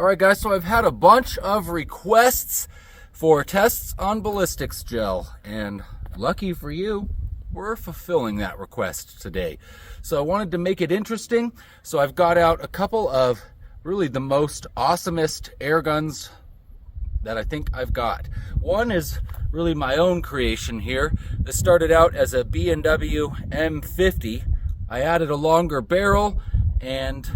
All right, guys, so I've had a bunch of requests for tests on ballistics gel, and lucky for you, we're fulfilling that request today. So I wanted to make it interesting, so I've got out a couple of really the most awesomest air guns that I think I've got. One is really my own creation here. This started out as a B&W M50. I added a longer barrel and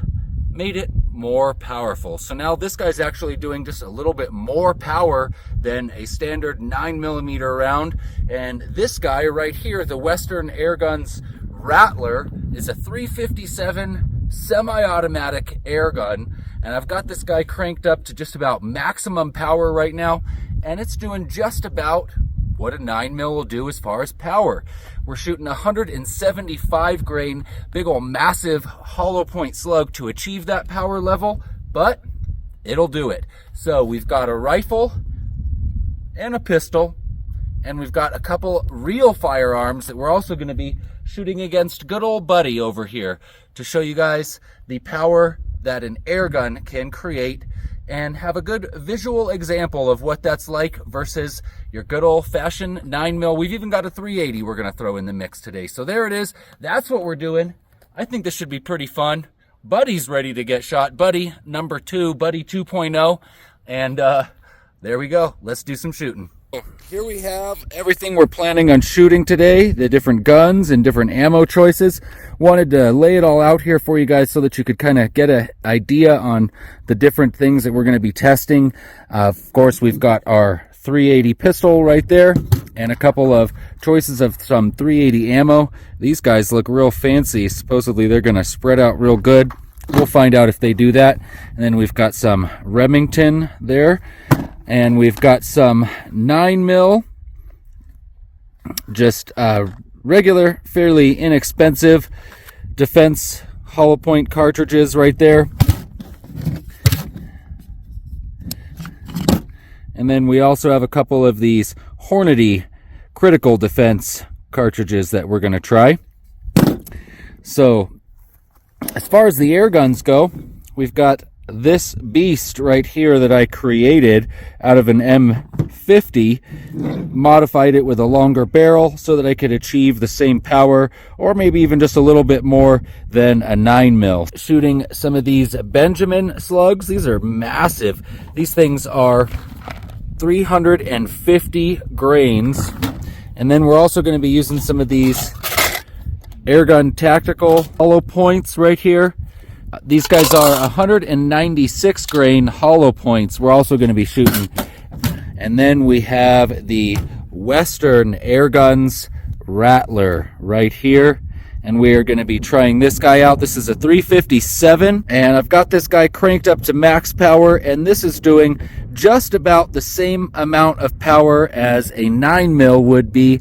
made it more powerful. So now this guy's actually doing just a little bit more power than a standard 9mm round. And this guy right here, the Western Airguns Rattler, is a 357 semi-automatic air gun. And I've got this guy cranked up to just about maximum power right now, and it's doing just about what a 9mm will do as far as power. We're shooting 175 grain, big ol' massive hollow point slug to achieve that power level, but it'll do it. So we've got a rifle and a pistol, and we've got a couple real firearms that we're also gonna be shooting against good old Buddy over here to show you guys the power that an air gun can create and have a good visual example of what that's like versus your good old-fashioned 9mm. We've even got a 380 we're going to throw in the mix today. So there it is. That's what we're doing. I think this should be pretty fun. Buddy's ready to get shot. Buddy number 2, Buddy 2.0. And there we go. Let's do some shooting. Here we have everything we're planning on shooting today, the different guns and different ammo choices. Wanted to lay it all out here for you guys so that you could kind of get an idea on the different things that we're going to be testing. Of course, we've got our 380 pistol right there and a couple of choices of some 380 ammo. These guys look real fancy. Supposedly they're going to spread out real good. We'll find out if they do that. And then we've got some Remington there. And we've got some 9mm, just regular, fairly inexpensive defense hollow point cartridges right there. And then we also have a couple of these Hornady critical defense cartridges that we're going to try. So as far as the air guns go, we've got this beast right here that I created out of an M50, modified it with a longer barrel so that I could achieve the same power or maybe even just a little bit more than a 9mm. Shooting some of these Benjamin slugs. These are massive. These things are 350 grains. And then we're also going to be using some of these Airgun tactical hollow points right here. These guys are 196 grain hollow points we're also going to be shooting. And then we have the Western Airguns Rattler right here. And we are going to be trying this guy out. This is a 357. And I've got this guy cranked up to max power. And this is doing just about the same amount of power as a 9mm would be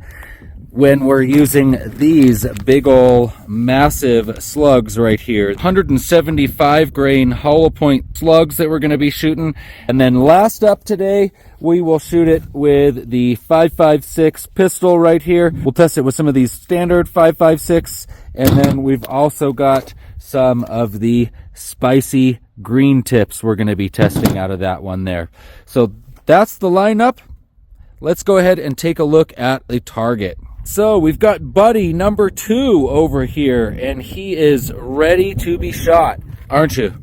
when we're using these big ol' massive slugs right here. 175 grain hollow point slugs that we're going to be shooting. And then last up today, we will shoot it with the 5.56 pistol right here. We'll test it with some of these standard 5.56. And then we've also got some of the spicy green tips we're going to be testing out of that one there. So that's the lineup. Let's go ahead and take a look at the target. So we've got Buddy number 2 over here, and he is ready to be shot, aren't you?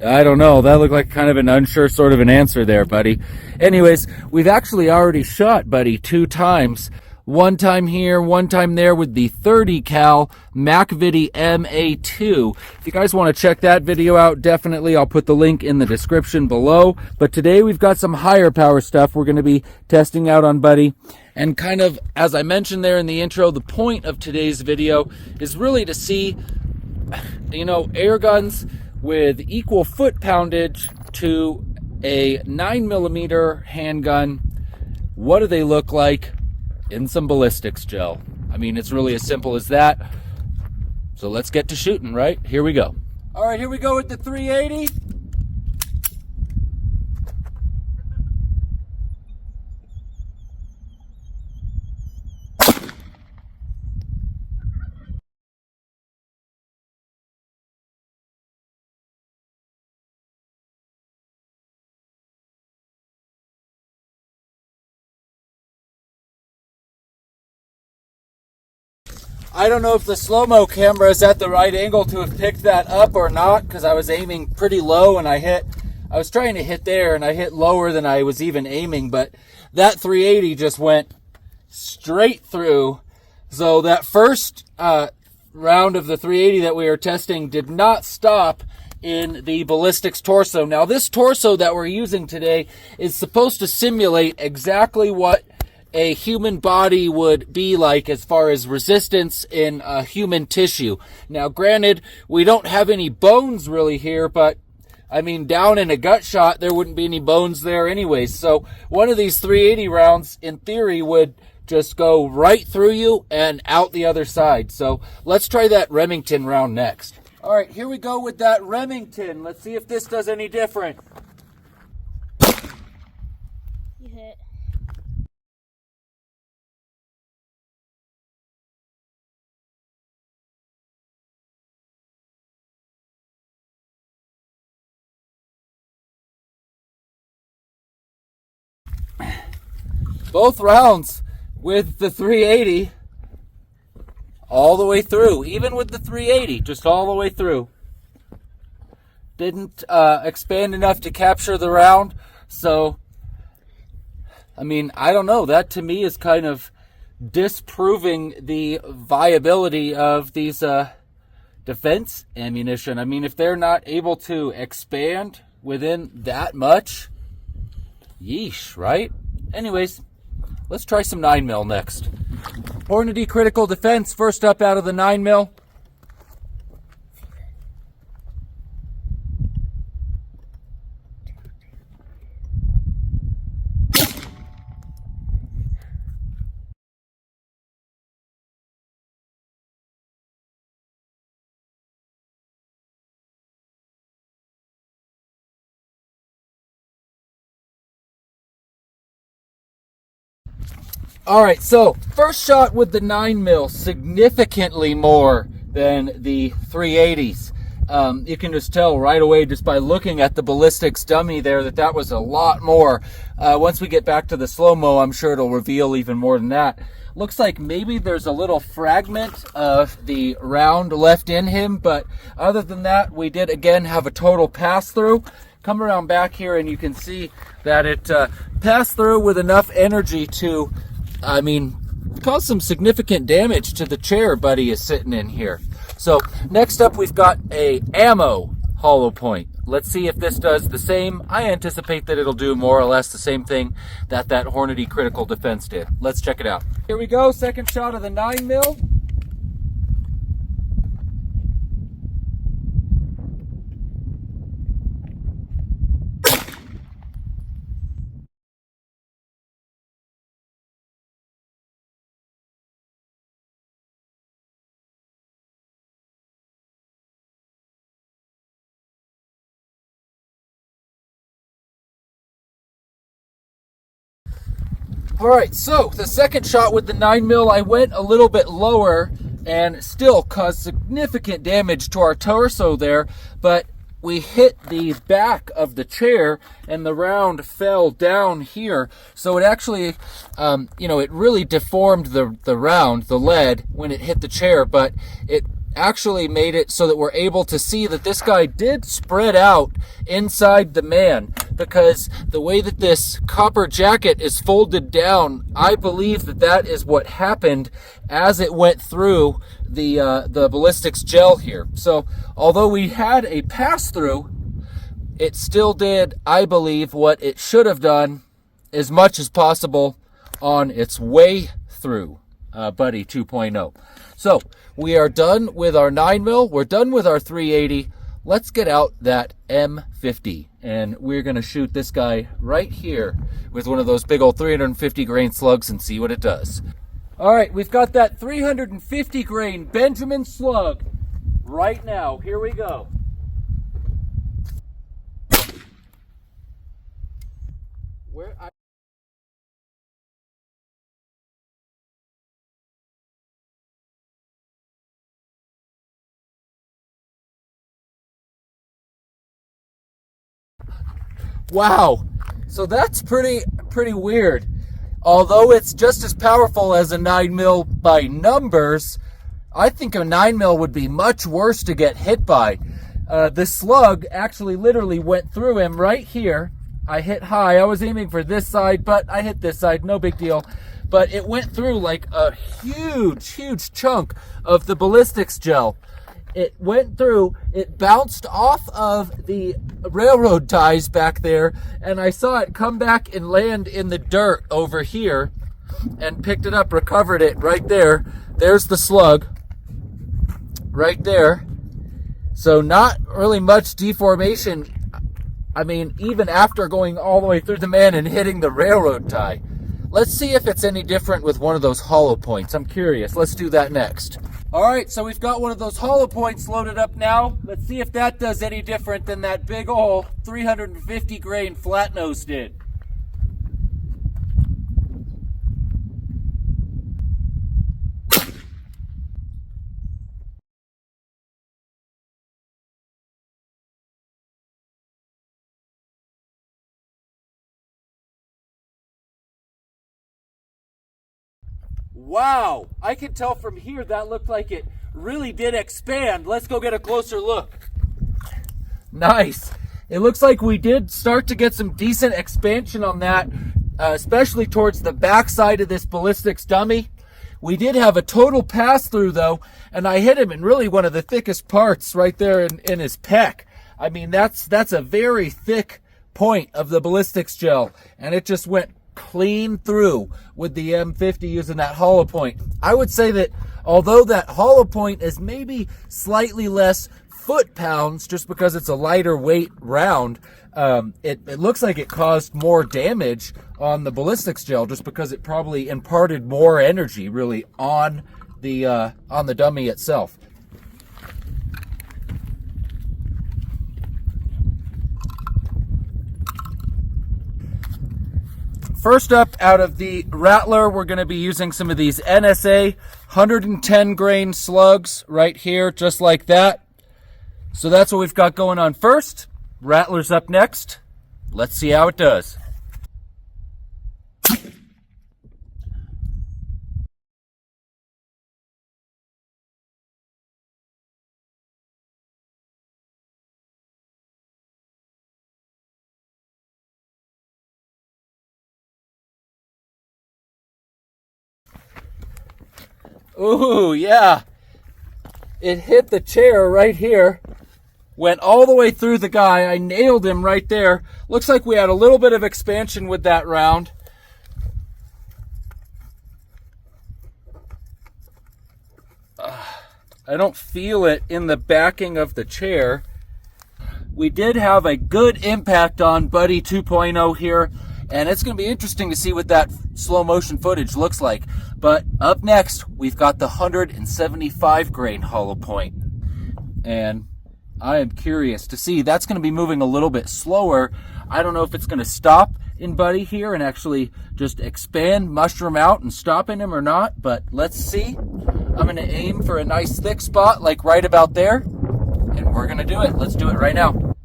I don't know. That looked like kind of an unsure sort of an answer there, Buddy. Anyways, we've actually already shot Buddy 2 times. One time here, one time there with the 30 cal MacVidi MA2. If you guys want to check that video out, definitely I'll put the link in the description below. But today we've got some higher power stuff we're going to be testing out on Buddy. And kind of, as I mentioned there in the intro, the point of today's video is really to see, air guns with equal foot poundage to a 9mm handgun. What do they look like in some ballistics gel? I mean, it's really as simple as that. So let's get to shooting, right? Here we go. All right, here we go with the 380. I don't know if the slow-mo camera is at the right angle to have picked that up or not, because I was aiming pretty low and I was trying to hit there and I hit lower than I was even aiming, but that 380 just went straight through. So that first round of the 380 that we were testing did not stop in the ballistics torso. Now this torso that we're using today is supposed to simulate exactly what a human body would be like as far as resistance in human tissue. Now granted, we don't have any bones really here, but I mean, down in a gut shot, there wouldn't be any bones there anyways. So one of these 380 rounds, in theory, would just go right through you and out the other side. So let's try that Remington round next. All right, here we go with that Remington. Let's see if this does any different. You hit. Both rounds with the 380 all the way through, even with the 380, just all the way through. Didn't expand enough to capture the round. So, I mean, I don't know. That to me is kind of disproving the viability of these defense ammunition. I mean, if they're not able to expand within that much, yeesh, right? Anyways, let's try some 9mm next. Hornady Critical Defense, first up out of the 9mm. All right, so first shot with the 9mm, significantly more than the 380s. You can just tell right away just by looking at the ballistics dummy there that was a lot more. Once we get back to the slow-mo, I'm sure it'll reveal even more than that. Looks like maybe there's a little fragment of the round left in him, but other than that, we did again have a total pass-through. Come around back here and you can see that it passed through with enough energy to, I mean, cause some significant damage to the chair Buddy is sitting in here. So next up we've got a ammo hollow point. Let's see if this does the same. I anticipate that it'll do more or less the same thing that Hornady Critical Defense did. Let's check it out. Here we go, second shot of the 9mm. All right, so the second shot with the 9mm, I went a little bit lower and still caused significant damage to our torso there, but we hit the back of the chair and the round fell down here. So it actually, it really deformed the round, the lead, when it hit the chair, but it actually made it so that we're able to see that this guy did spread out inside the man, because the way that this copper jacket is folded down, I believe that is what happened as it went through the ballistics gel here. So although we had a pass through, it still did, I believe, what it should have done as much as possible on its way through Buddy 2.0. So we are done with our 9mm. We're done with our 380. Let's get out that M50, and we're going to shoot this guy right here with one of those big old 350 grain slugs and see what it does. All right, we've got that 350 grain Benjamin slug right now. Here we go. Wow, so that's pretty weird. Although it's just as powerful as a 9mm by numbers, I think a 9mm would be much worse to get hit by. The slug actually literally went through him right here. I hit high. I was aiming for this side, but I hit this side. No big deal. But it went through like a huge chunk of the ballistics gel. It went through, it bounced off of the railroad ties back there, and I saw it come back and land in the dirt over here, and picked it up, recovered it right there. There's the slug right there. So not really much deformation. I mean, even after going all the way through the man and hitting the railroad tie. Let's see if it's any different with one of those hollow points. I'm curious. Let's do that next. All right, so we've got one of those hollow points loaded up now. Let's see if that does any different than that big ol' 350 grain flat nose did. Wow, I can tell from here that looked like it really did expand. Let's go get a closer look. Nice. It looks like we did start to get some decent expansion on that, especially towards the back side of this ballistics dummy. We did have a total pass through though, and I hit him in really one of the thickest parts right there in his pec. I mean, that's a very thick point of the ballistics gel, and it just went clean through with the M50 using that hollow point. I would say that although that hollow point is maybe slightly less foot-pounds just because it's a lighter weight round, it looks like it caused more damage on the ballistics gel just because it probably imparted more energy really on the dummy itself. First up, out of the Rattler, we're going to be using some of these NSA 110 grain slugs right here, just like that. So that's what we've got going on first. Rattler's up next. Let's see how it does. Ooh, yeah. It hit the chair right here. Went all the way through the guy. I nailed him right there. Looks like we had a little bit of expansion with that round. I don't feel it in the backing of the chair. We did have a good impact on Buddy 2.0 here, and it's going to be interesting to see what that slow motion footage looks like. But up next, we've got the 175 grain hollow point. And I am curious to see. That's going to be moving a little bit slower. I don't know if it's going to stop in Buddy here and actually just expand, mushroom out, and stop in him or not. But let's see. I'm going to aim for a nice thick spot, like right about there. And we're going to do it. Let's do it right now.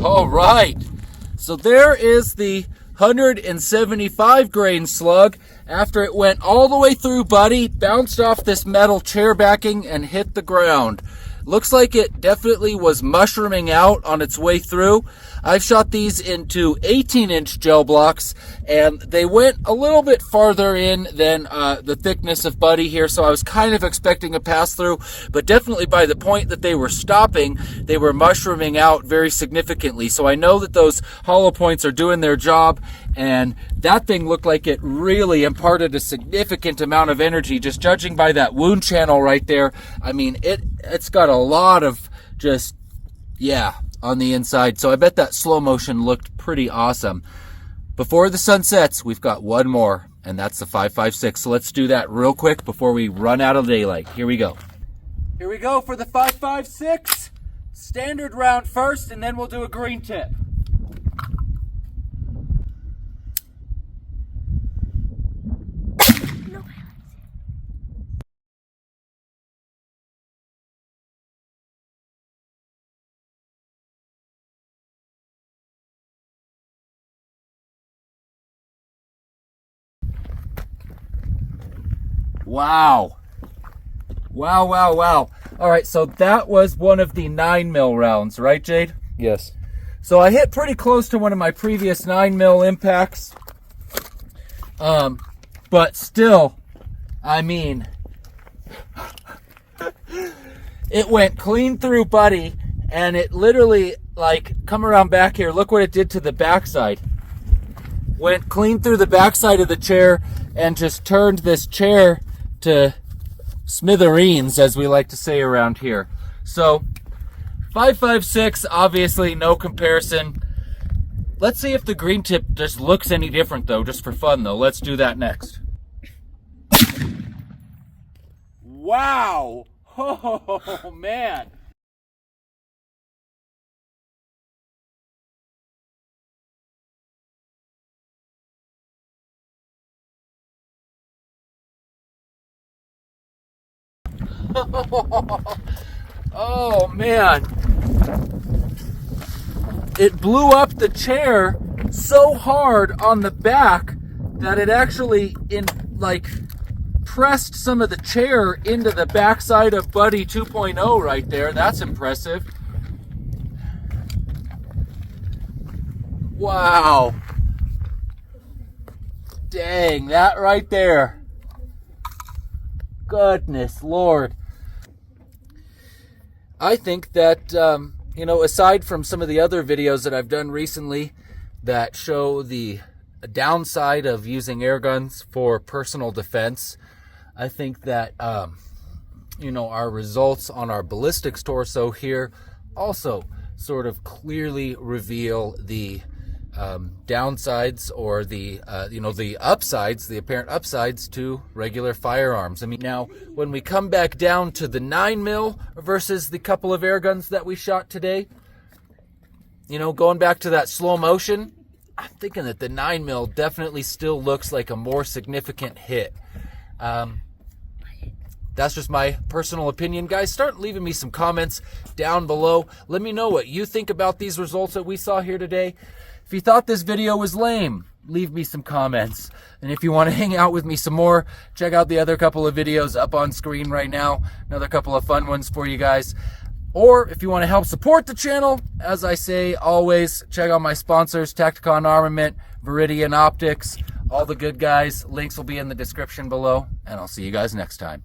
All right, so there is the 175 grain slug after it went all the way through Buddy, bounced off this metal chair backing, and hit the ground. Looks like it definitely was mushrooming out on its way through. I've shot these into 18-inch gel blocks, and they went a little bit farther in than the thickness of Buddy here, so I was kind of expecting a pass-through, but definitely by the point that they were stopping, they were mushrooming out very significantly. So I know that those hollow points are doing their job, and that thing looked like it really imparted a significant amount of energy, just judging by that wound channel right there. I mean, it's got a lot of just, yeah, on the inside. So I bet that slow motion looked pretty awesome. Before the sun sets, we've got one more, and that's the 5.56. So let's do that real quick before we run out of daylight. Here we go. Here we go for the 5.56. Standard round first, and then we'll do a green tip. Wow. Wow, wow, wow. All right, so that was one of the 9mm rounds, right, Jade? Yes. So I hit pretty close to one of my previous 9mm impacts. But still, I mean, it went clean through Buddy, and it literally, like, come around back here. Look what it did to the backside. Went clean through the backside of the chair and just turned this chair to smithereens, as we like to say around here. So 5.56, obviously no comparison. Let's see if the green tip just looks any different, though, just for fun, though. Let's do that next. Wow. Oh, man. Oh, man. It blew up the chair so hard on the back that it actually pressed some of the chair into the backside of Buddy 2.0 right there. That's impressive. Wow. Dang, that right there. Goodness Lord. I think that, aside from some of the other videos that I've done recently that show the downside of using air guns for personal defense, I think that, our results on our ballistics torso here also sort of clearly reveal the downsides, or the upsides, the apparent upsides to regular firearms. I mean, now when we come back down to the 9mm versus the couple of air guns that we shot today, going back to that slow motion, I'm thinking that the 9mm definitely still looks like a more significant hit. That's just my personal opinion, guys. Start leaving me some comments down below. Let me know what you think about these results that we saw here today. If you thought this video was lame, leave me some comments. And if you want to hang out with me some more, check out the other couple of videos up on screen right now. Another couple of fun ones for you guys. Or if you want to help support the channel, as I say always, check out my sponsors, Tacticon Armament, Viridian Optics, all the good guys. Links will be in the description below, and I'll see you guys next time.